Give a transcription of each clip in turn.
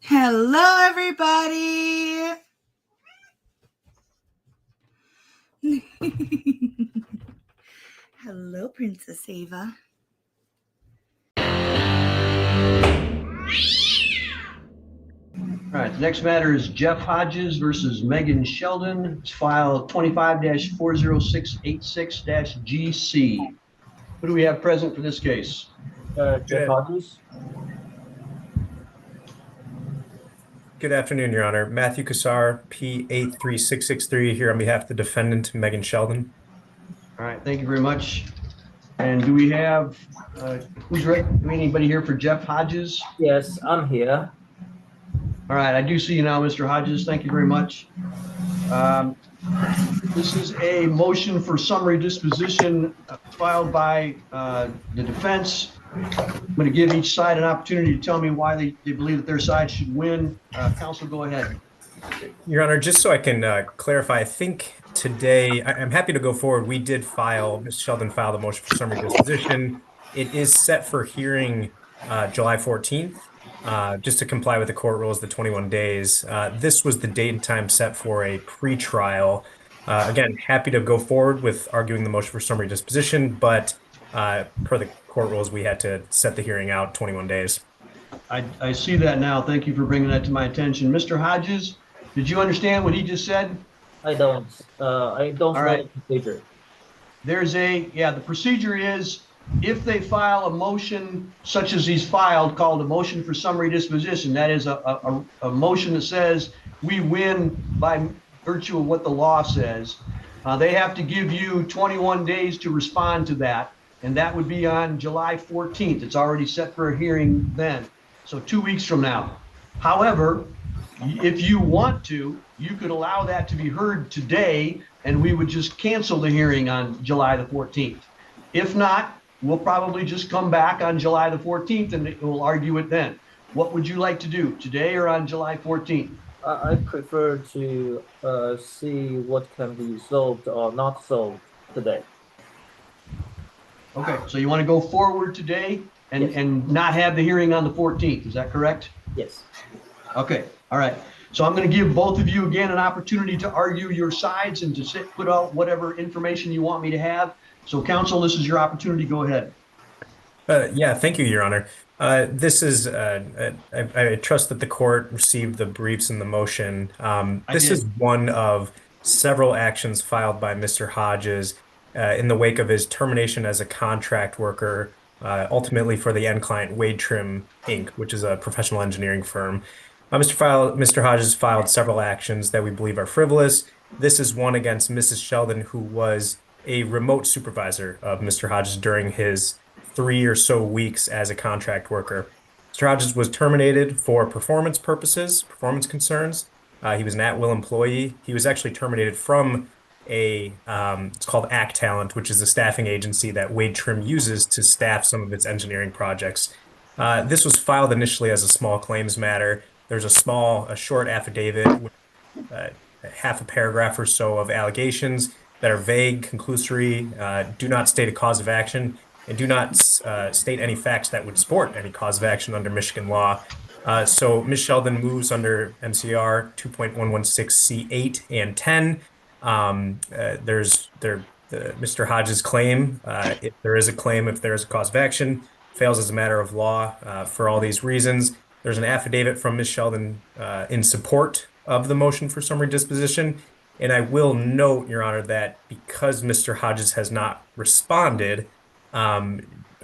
Hello, everybody. Hello, Princess Ava. All right, the next matter is Jeff Hodges versus Megan Sheldon. It's file 25-40686-GC. Who do we have present for this case? Jeff Hodges. Good afternoon, Your Honor. Matthew Kassar, P83663, here on behalf of the defendant, Megan Sheldon. All right, thank you very much. And do we have, who's ready? Anybody here for Jeff Hodges? Yes, I'm here. All right, I do see you now, Mr. Hodges. Thank you very much. This is a motion for summary disposition filed by the defense. I'm going to give each side an opportunity to tell me why they believe that their side should win. Counsel, go ahead. Your Honor, just so I can clarify, I think today, I'm happy to go forward. We did file, Ms. Sheldon filed a motion for summary disposition. It is set for hearing July 14th. Just to comply with the court rules, the 21 days. This was the date and time set for a pre-trial. Again, happy to go forward with arguing the motion for summary disposition, but per the court rules, we had to set the hearing out 21 days. I see that now. Thank you for bringing that to my attention. Mr. Hodges, did you understand what he just said? I don't know the procedure. The procedure is if they file a motion such as he's filed called a motion for summary disposition, that is a motion that says we win by virtue of what the law says, they have to give you 21 days to respond to that. And that would be on July 14th. It's already set for a hearing then. So 2 weeks from now. However, if you want to, you could allow that to be heard today and we would just cancel the hearing on July the 14th. If not, we'll probably just come back on July the 14th and we'll argue it then. What would you like to do, today or on July 14th? I prefer to see what can be solved or not solved today. Okay, so you want to go forward today and, Yes. and not have the hearing on the 14th, is that correct? Yes. Okay, all right. So I'm going to give both of you again an opportunity to argue your sides and to put out whatever information you want me to have. So counsel, this is your opportunity. Go ahead. Yeah, thank you, Your Honor. This is, I trust that the court received the briefs and the motion. This is one of several actions filed by Mr. Hodges in the wake of his termination as a contract worker, ultimately for the end client Wade Trim Inc., which is a professional engineering firm. Mr. Hodges filed several actions that we believe are frivolous. This is one against Mrs. Sheldon, who was a remote supervisor of Mr. Hodges during his 3 or so weeks as a contract worker. Mr. Hodges was terminated for performance purposes, performance concerns. He was an at-will employee. He was actually terminated from it's called Act Talent, which is a staffing agency that Wade Trim uses to staff some of its engineering projects. This was filed initially as a small claims matter. There's a short affidavit with half a paragraph or so of allegations that are vague, conclusory, do not state a cause of action, and do not state any facts that would support any cause of action under Michigan law. So Ms. Sheldon moves under MCR 2.116C8 and 10. Mr. Hodges' claim, if there is a claim, if there is a cause of action, fails as a matter of law for all these reasons. There's an affidavit from Ms. Sheldon in support of the motion for summary disposition. And I will note, Your Honor, that because Mr. Hodges has not responded,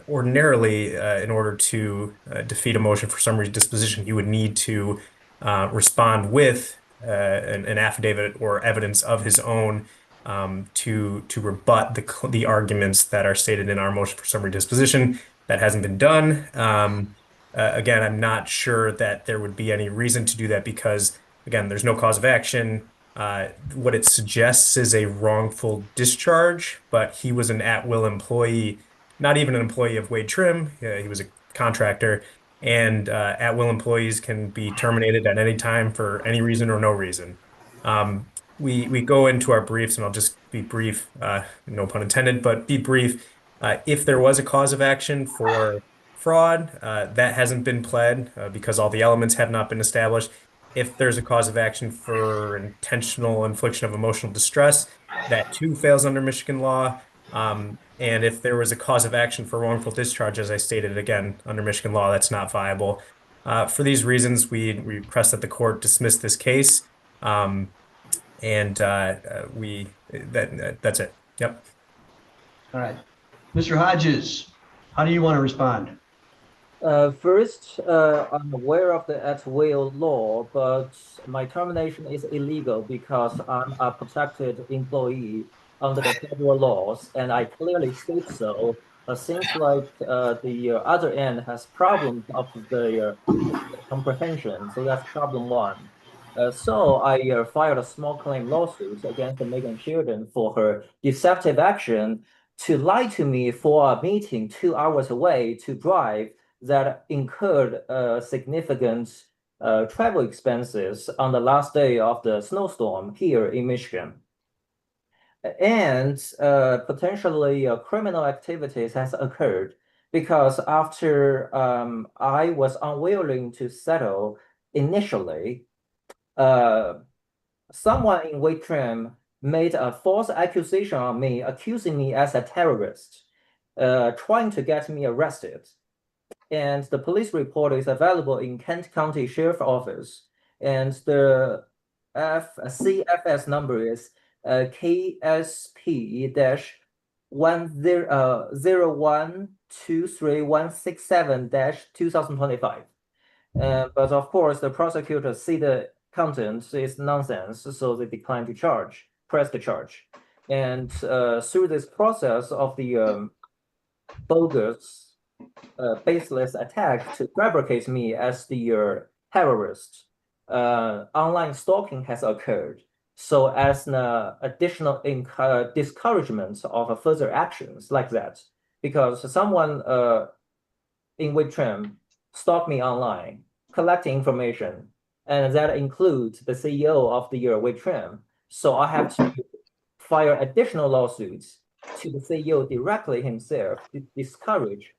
ordinarily, in order to defeat a motion for summary disposition, he would need to respond with an affidavit or evidence of his own to rebut the arguments that are stated in our motion for summary disposition. That hasn't been done. Again, I'm not sure that there would be any reason to do that because, again, there's no cause of action. What it suggests is a wrongful discharge, but he was an at-will employee, not even an employee of Wade Trim. He was a contractor, and at-will employees can be terminated at any time for any reason or no reason. We go into our briefs, and I'll just be brief, no pun intended, but be brief. If there was a cause of action for fraud. That hasn't been pled because all the elements have not been established. If there's a cause of action for intentional infliction of emotional distress, that too fails under Michigan law. And if there was a cause of action for wrongful discharge, as I stated again, under Michigan law, that's not viable. For these reasons, we request that the court dismiss this case. And that's it. Yep. All right. Mr. Hodges, how do you want to respond? First, I'm aware of the at-will law, but my termination is illegal because I'm a protected employee under the federal laws, and I clearly state so. Seems like the other end has problems of the comprehension, so that's problem one. So I filed a small claim lawsuit against Megan Sheridan for her deceptive action to lie to me for a meeting 2 hours away to drive that incurred significant travel expenses on the last day of the snowstorm here in Michigan. And potentially criminal activities has occurred because after I was unwilling to settle initially, someone in Wade Trim made a false accusation on me, accusing me as a terrorist, trying to get me arrested. And the police report is available in Kent County Sheriff Office. And the CFS number is KSP-0123167-2025. But of course, the prosecutor see the content is nonsense, so they decline to press the charge. And through this process of the bogus baseless attack to fabricate me as the terrorist, online stalking has occurred. So as an additional discouragement of further actions like that, because someone in Wade Trim stalked me online, collecting information, and that includes the CEO of the Wade Trim. So I have to file additional lawsuits to the CEO directly himself to discourage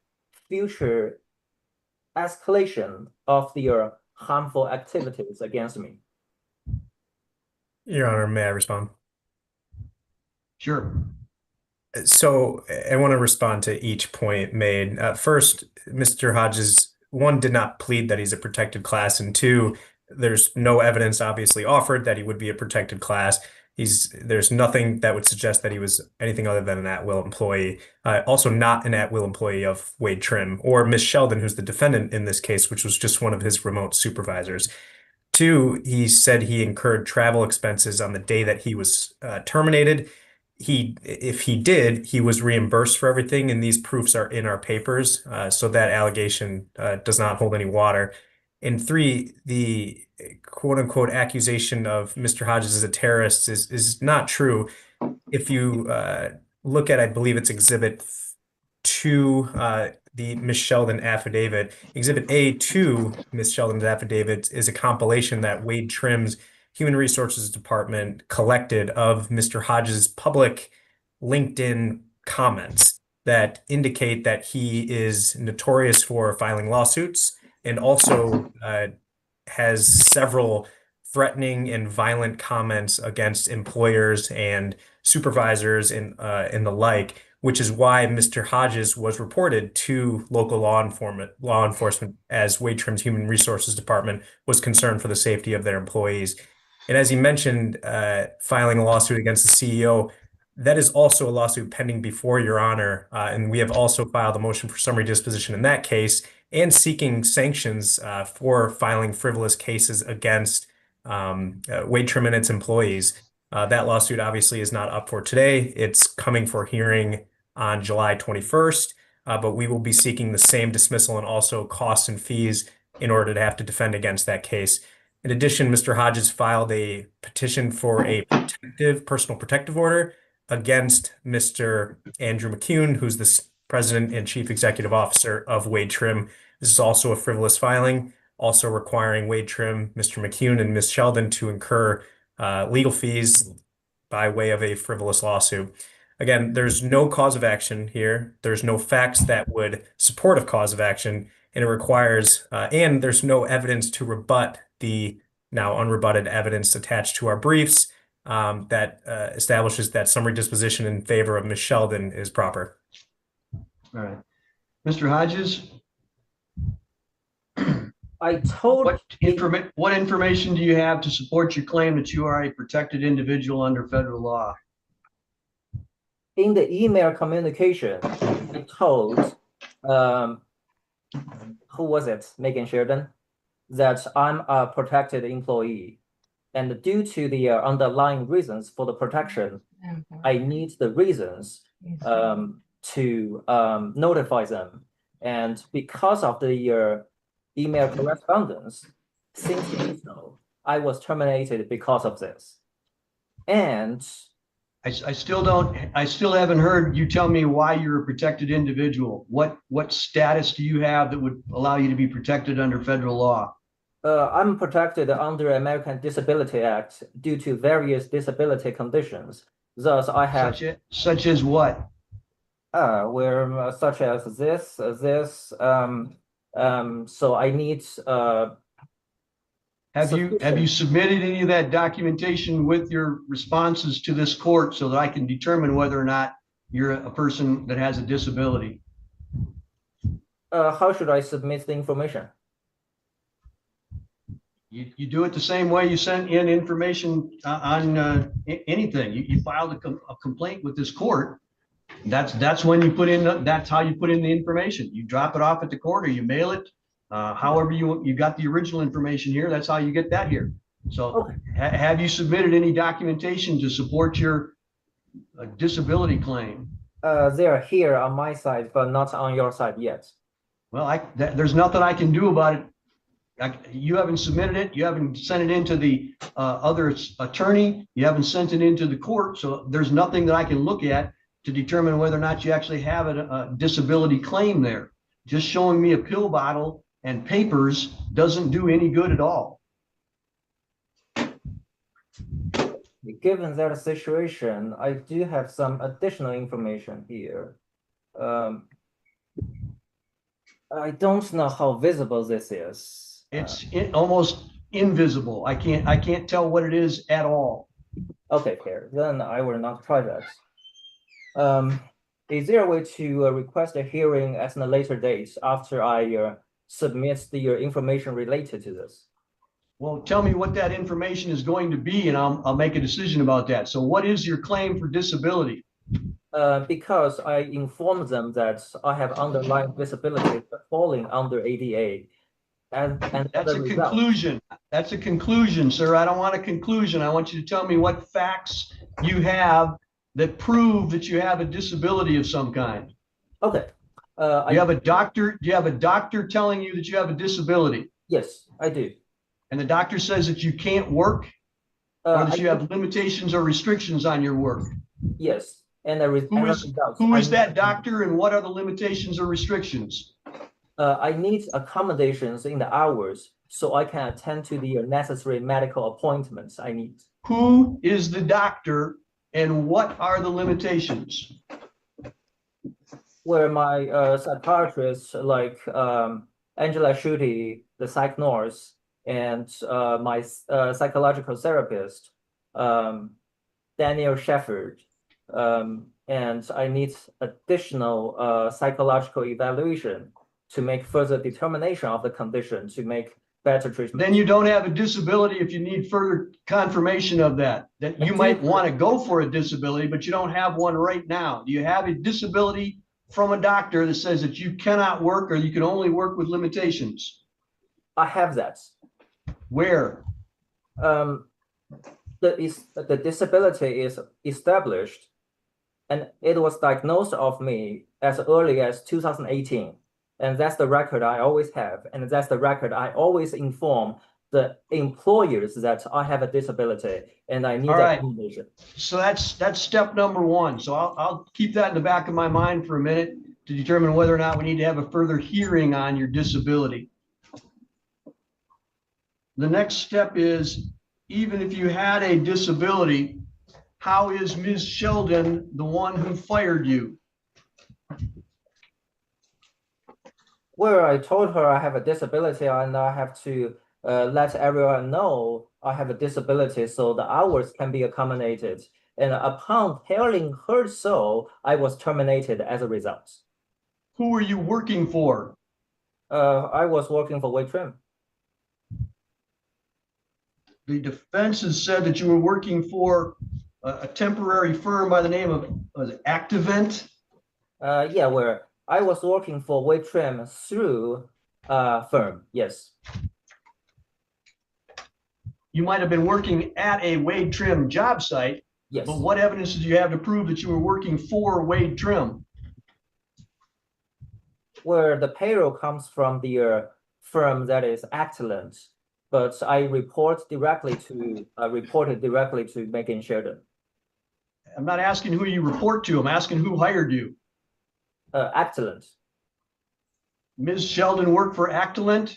future escalation of the harmful activities against me. Your Honor, may I respond? Sure. So I want to respond to each point made. First, Mr. Hodges, one, did not plead that he's a protected class, and two, there's no evidence obviously offered that he would be a protected class. There's nothing that would suggest that he was anything other than an at-will employee. Also not an at-will employee of Wade Trim or Miss Sheldon, who's the defendant in this case, which was just one of his remote supervisors. Two, he said he incurred travel expenses on the day that he was terminated. If he did, he was reimbursed for everything, and these proofs are in our papers, so that allegation does not hold any water. And three, the quote unquote accusation of Mr. Hodges as a terrorist is not true. If you look at, I believe it's Exhibit 2, the Miss Sheldon affidavit. Exhibit A to Miss Sheldon's affidavit is a compilation that Wade Trim's Human Resources Department collected of Mr. Hodges' public LinkedIn comments that indicate that he is notorious for filing lawsuits and also has several threatening and violent comments against employers and supervisors and the like, which is why Mr. Hodges was reported to local law enforcement as Wade Trim's Human Resources Department was concerned for the safety of their employees. And as you mentioned, filing a lawsuit against the CEO, that is also a lawsuit pending before Your Honor. And we have also filed a motion for summary disposition in that case and seeking sanctions for filing frivolous cases against Wade Trim and its employees. That lawsuit obviously is not up for today. It's coming for hearing on July 21st, but we will be seeking the same dismissal and also costs and fees in order to have to defend against that case. In addition, Mr. Hodges filed a petition for a personal protective order against Mr. Andrew McCune, who's the president and chief executive officer of Wade Trim. This is also a frivolous filing, also requiring Wade Trim, Mr. McCune, and Ms. Sheldon to incur legal fees by way of a frivolous lawsuit. Again, there's no cause of action here. There's no facts that would support a cause of action, and it requires, and there's no evidence to rebut the now unrebutted evidence attached to our briefs that establishes that summary disposition in favor of Ms. Sheldon is proper. All right. Mr. Hodges, what information do you have to support your claim that you are a protected individual under federal law? In the email communication, I told, who was it? Megan Sheridan, that I'm a protected employee. And due to the underlying reasons for the protection, I need the reasons to notify them. And because of the email correspondence, since April, I was terminated because of this. And I still haven't heard you tell me why you're a protected individual. What status do you have that would allow you to be protected under federal law? I'm protected under American Disability Act due to various disability conditions. Thus, I have such as what? Where such as this. So I need. Have you submitted any of that documentation with your responses to this court so that I can determine whether or not you're a person that has a disability? How should I submit the information? You do it the same way you sent in information on anything. You filed a complaint with this court. That's when you put in. That's how you put in the information. You drop it off at the court, or you mail it. However you got the original information here, that's how you get that here. So okay. Have you submitted any documentation to support your disability claim? They are here on my side, but not on your side yet. Well, there's nothing I can do about it. You haven't submitted it. You haven't sent it into the other attorney. You haven't sent it into the court. So there's nothing that I can look at to determine whether or not you actually have a disability claim there. Just showing me a pill bottle and papers doesn't do any good at all. Given that situation, I do have some additional information here. I don't know how visible this is. It's almost invisible. I can't tell what it is at all. Okay, fair. Then I will not try that. Is there a way to request a hearing at a later date after I submit the information related to this? Well, tell me what that information is going to be, and I'll make a decision about that. So what is your claim for disability? Because I informed them that I have underlying disability falling under ADA. And that's a conclusion. That's a conclusion, sir. I don't want a conclusion. I want you to tell me what facts you have that prove that you have a disability of some kind. Okay. You have a doctor. Do you have a doctor telling you that you have a disability? Yes, I do. And the doctor says that you can't work, or that you have limitations or restrictions on your work? Yes. And who is that doctor, and what are the limitations or restrictions? I need accommodations in the hours so I can attend to the necessary medical appointments I need. Who is the doctor, and what are the limitations? Where my psychiatrist, like Angela Schutte, the psych nurse, and my psychological therapist, Daniel Shefford, and I need additional psychological evaluation to make further determination of the condition, to make better treatment. Then you don't have a disability if you need further confirmation of that. That you might want to go for a disability, but you don't have one right now. Do you have a disability from a doctor that says that you cannot work, or you can only work with limitations? I have that. Where? The disability is established, and it was diagnosed of me as early as 2018. And that's the record I always have. And that's the record I always inform the employers that I have a disability and I need accommodation. So that's step number one. So I'll keep that in the back of my mind for a minute to determine whether or not we need to have a further hearing on your disability. The next step is, even if you had a disability, how is Ms. Sheldon the one who fired you? Where I told her I have a disability and I have to let everyone know I have a disability so the hours can be accommodated. And upon telling her so, I was terminated as a result. Who were you working for? I was working for Waitrem. The defense has said that you were working for a temporary firm by the name of, was it Activent? Yeah, where I was working for Waitrem through firm, yes. You might have been working at a Wade Trim job site, Yes. but what evidence did you have to prove that you were working for Wade Trim? Where the payroll comes from the firm that is excellent, but I reported directly to Megan Sheridan. I'm not asking who you report to. I'm asking who hired you. Excellent. Ms. Sheldon worked for Actilent?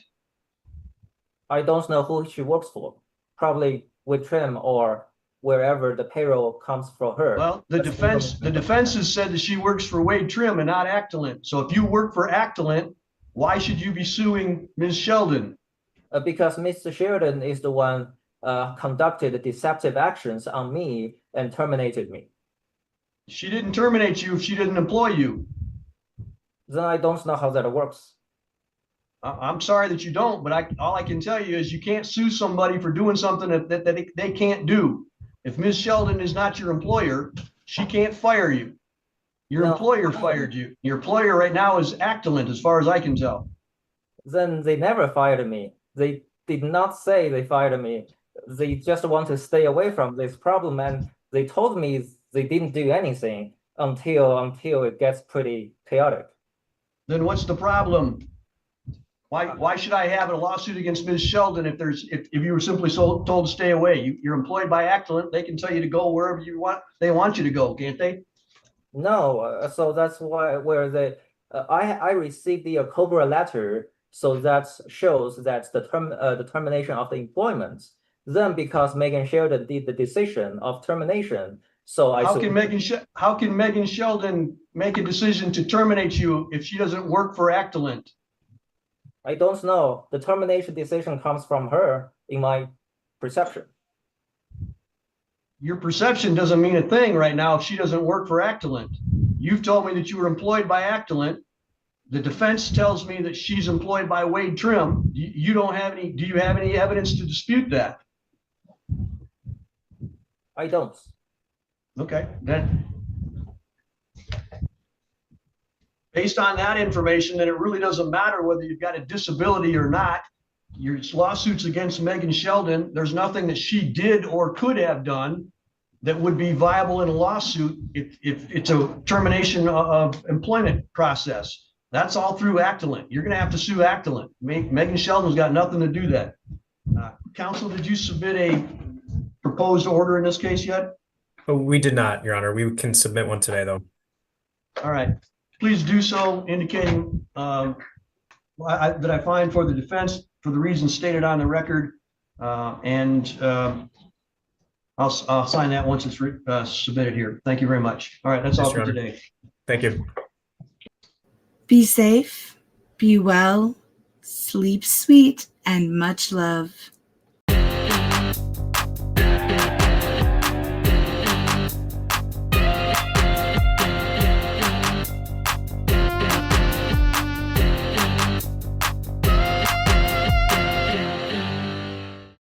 I don't know who she works for. Probably with Trim or wherever the payroll comes from her. Well, the defense has said that she works for Wade Trim and not Actilent. So if you work for Actilent, why should you be suing Ms. Sheldon? Because Mr. Sheridan is the one conducted deceptive actions on me and terminated me. She didn't terminate you if she didn't employ you. Then I don't know how that works. I'm sorry that you don't, but all I can tell you is you can't sue somebody for doing something that they can't do. If Ms. Sheldon is not your employer, she can't fire you. Your employer fired you. Your employer right now is Actilent, as far as I can tell. Then they never fired me. They did not say they fired me. They just want to stay away from this problem, and they told me they didn't do anything until it gets pretty chaotic. Then what's the problem? Why should I have a lawsuit against Ms. Sheldon if you were simply told to stay away? You're employed by Actilent. They can tell you to go wherever you want. They want you to go, can't they? No, so that's why I received the COBRA letter, so that shows that the termination of the employment. Then because Megan Sheldon did the decision of termination, so how can Megan Sheldon make a decision to terminate you if she doesn't work for Actilent? I don't know. The termination decision comes from her in my perception. Your perception doesn't mean a thing right now if she doesn't work for Actilent. You've told me that you were employed by Actilent. The defense tells me that she's employed by Wade Trim. You don't have any, do you have any evidence to dispute that? I don't. Okay, then based on that information, then it really doesn't matter whether you've got a disability or not. Your lawsuits against Megan Sheldon, there's nothing that she did or could have done that would be viable in a lawsuit if it's a termination of employment process. That's all through Actilent. You're going to have to sue Actilent. Megan Sheldon's got nothing to do that. Counsel, did you submit a proposed order in this case yet? Oh, we did not, Your Honor. We can submit one today, though. All right. Please do so, indicating that I find for the defense for the reasons stated on the record, and I'll sign that once it's submitted here. Thank you very much. All right, that's all for today. Thank you. Be safe, be well, sleep sweet, and much love.